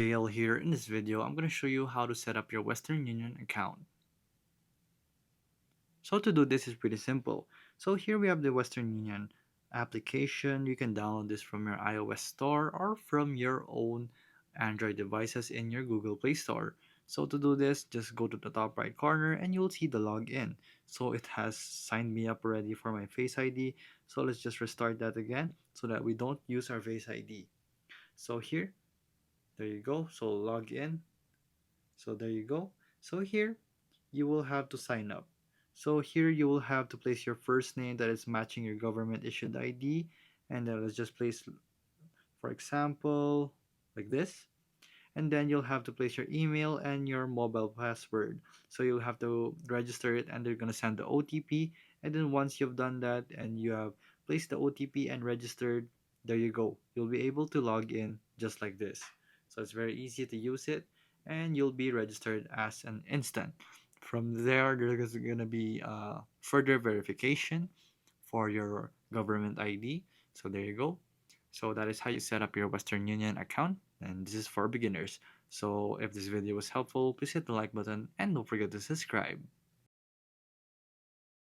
Dale here. In this video, I'm going to show you how to set up your Western Union account. So to do this is pretty simple. So here we have the Western Union application. You can download this from your iOS store or from your own Android devices in your Google Play Store. So to do this, just go to the top right corner and you'll see the login. So it has signed me up already for my Face ID. So let's just restart that again so that we don't use our Face ID. So here, there you go. So log in. So there you go. So here you will have to sign up. So here you will have to place your first name that is matching your government issued ID, and then let's just place, for example, like this. And then you'll have to place your email and your mobile password. So you'll have to register it and they're going to send the OTP. And then once you've done that and you have placed the OTP and registered, there you go. You'll be able to log in just like this. So it's very easy to use it and you'll be registered as an instant. From there, there's going to be further verification for your government ID. So there you go. So that is how you set up your Western Union account, and this is for beginners. So if this video was helpful, please hit the like button and don't forget to subscribe.